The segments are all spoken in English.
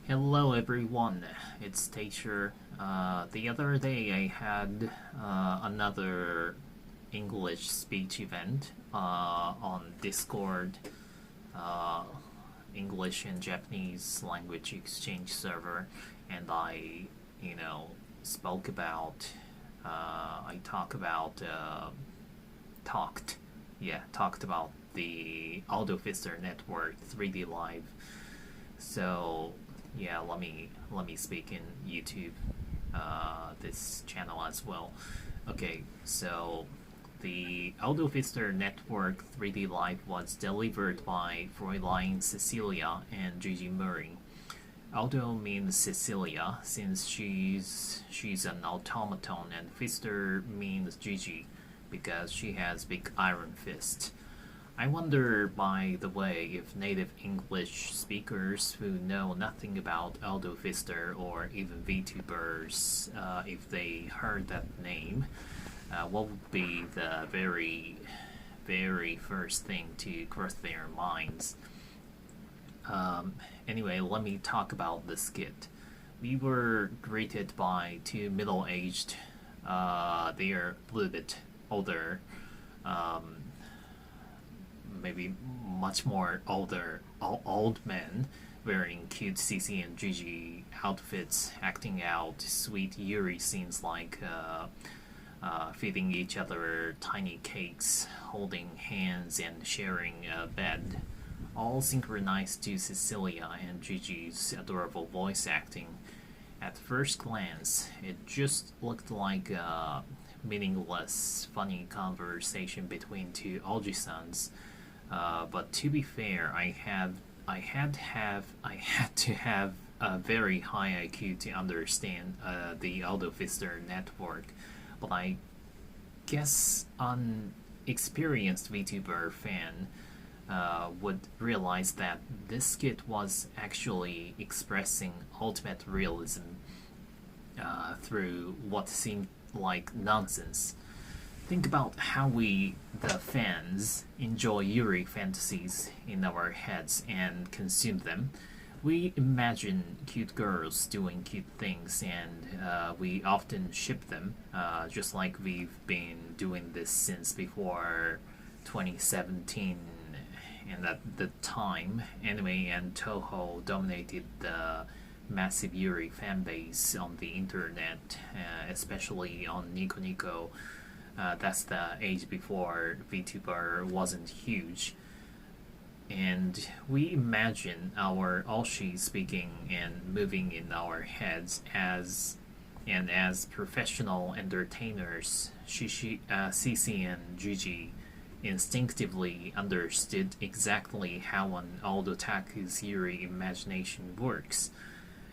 Hello everyone, it's Teacher. The other day I had another English speech event on Discord, uh, English and Japanese language exchange server, and I spoke about, I talk about, talked, yeah, talked about the Aldo Pfister Network 3D Live. So yeah, let me speak in YouTube, this channel as well. Okay, so the Aldo Pfister Network 3D Live was delivered by Fräulein Cecilia and Gigi Murray. Aldo means Cecilia since she's an automaton, and Pfister means Gigi because she has big iron fist. I wonder, by the way, if native English speakers who know nothing about Aldo Pfister or even VTubers, if they heard that name, what would be the very first thing to cross their minds? Anyway, let me talk about the skit. We were greeted by two middle-aged, they're a little bit older, um, maybe much more older old men wearing cute CC and Gigi outfits, acting out sweet Yuri scenes like feeding each other tiny cakes, holding hands, and sharing a bed, all synchronized to Cecilia and Gigi's adorable voice acting. At first glance, it just looked like a meaningless, funny conversation between two Oji-sans, but to be fair, I had to have a very high IQ to understand the Aldo Pfister network, but I guess an experienced VTuber fan would realize that this skit was actually expressing ultimate realism through what seemed like nonsense. Think about how we, the fans, enjoy Yuri fantasies in our heads and consume them. We imagine cute girls doing cute things, and we often ship them, just like we've been doing this since before 2017. And at the time, anime and Toho dominated the massive Yuri fanbase on the internet, especially on Nico Nico. That's the age before VTuber wasn't huge. And we imagine our Oshi speaking and moving in our heads as professional entertainers. Cici and Gigi instinctively understood exactly how an old otaku's Yuri imagination works.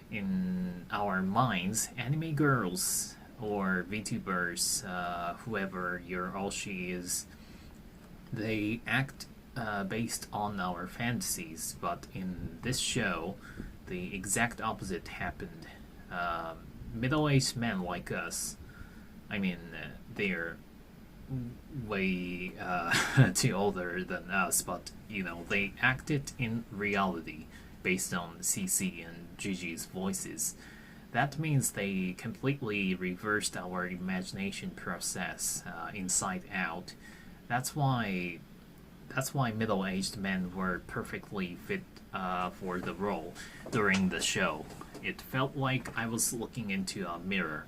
In our minds, anime girls or VTubers, whoever your Oshi is, they act based on our fantasies, but in this show, the exact opposite happened. Middle-aged men like us, I mean, they're way too older than us, but they acted in reality based on CC and Gigi's voices. That means they completely reversed our imagination process inside out. That's why middle-aged men were perfectly fit for the role during the show. It felt like I was looking into a mirror,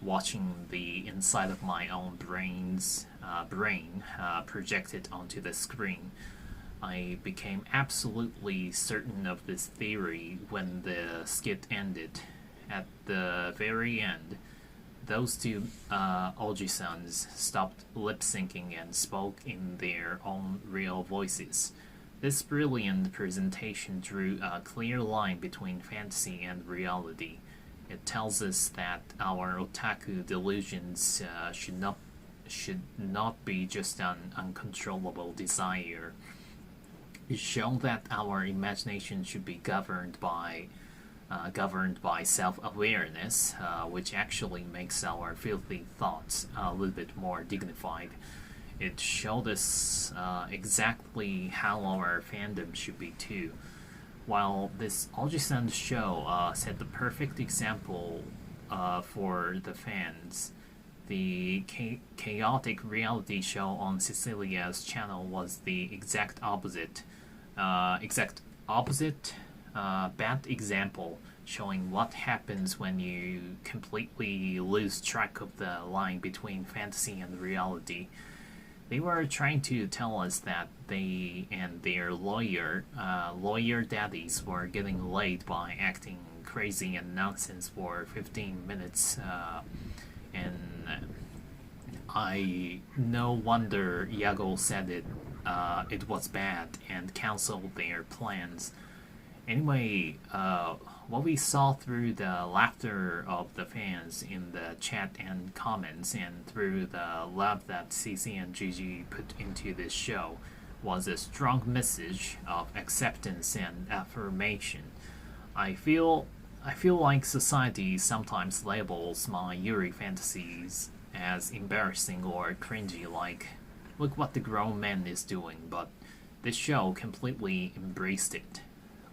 watching the inside of my own brain projected onto the screen. I became absolutely certain of this theory when the skit ended. At the very end, those two Oji-sans stopped lip-syncing and spoke in their own real voices. This brilliant presentation drew a clear line between fantasy and reality. It tells us that our otaku delusions should not be just an uncontrollable desire. It shows that our imagination should be governed by self-awareness, which actually makes our filthy thoughts a little bit more dignified. It showed us exactly how our fandom should be too. while this Ojisan show set the perfect example for the fans, the chaotic reality show on Cecilia's channel was the exact opposite. Bad example, showing what happens when you completely lose track of the line between fantasy and reality. They were trying to tell us that they and their lawyer daddies were getting laid by acting crazy and nonsense for 15 minutes, and I no wonder Yago said it was bad and canceled their plans. Anyway, what we saw through the laughter of the fans in the chat and comments, and through the love that CC and Gigi put into this show, was a strong message of acceptance and affirmation. I feel like society sometimes labels my Yuri fantasies as embarrassing or cringy, like, look what the grown man is doing, but this show completely embraced it.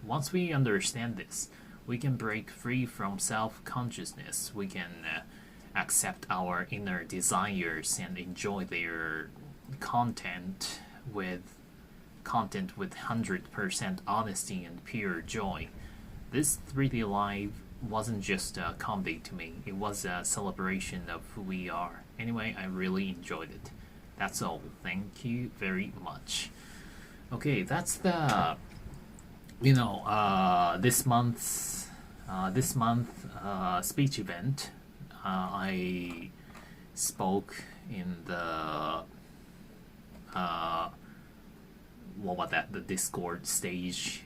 Once we understand this, we can break free from self-consciousness. We can accept our inner desires and enjoy their content with 100% honesty and pure joy. This 3D Live wasn't just a comedy to me, it was a celebration of who we are. Anyway, I really enjoyed it. That's all. Thank you very much. Okay, that's the this month's speech event. I spoke in the the Discord stage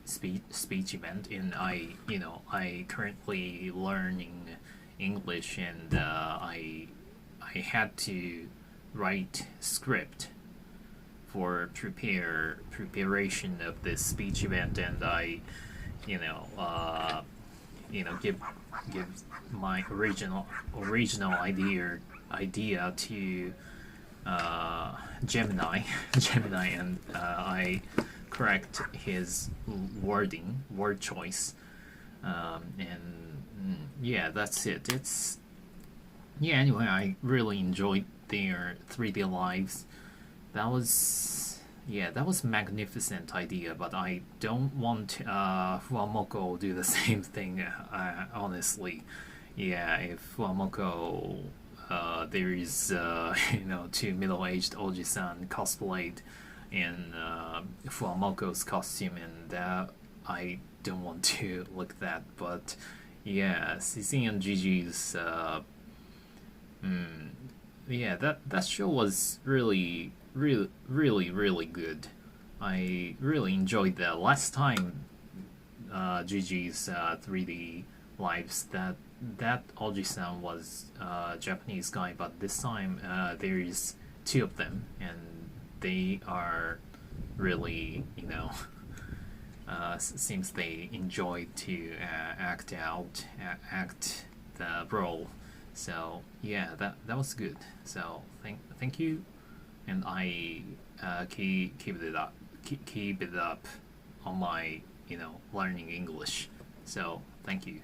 speech event, and I currently learning English, and I had to write script for preparation of this speech event, and I give my original idea to Gemini, and I correct his word choice, and yeah, that's it. Anyway, I really enjoyed their 3D lives. That was magnificent idea, but I don't want Fuamoko do the same thing. Honestly, yeah, if Fuamoko there is two middle-aged Oji-san cosplayed in Fuamoko's costume, and I don't want to look at that. But yeah, CC and Gigi's that show was really good. I really enjoyed that. Last time Gigi's 3D lives, that Oji-san was a Japanese guy, but this time there is two of them, and they are really seems they enjoyed to act the role. So yeah, that was good. So thank you, and I keep it up on my learning English. So thank you.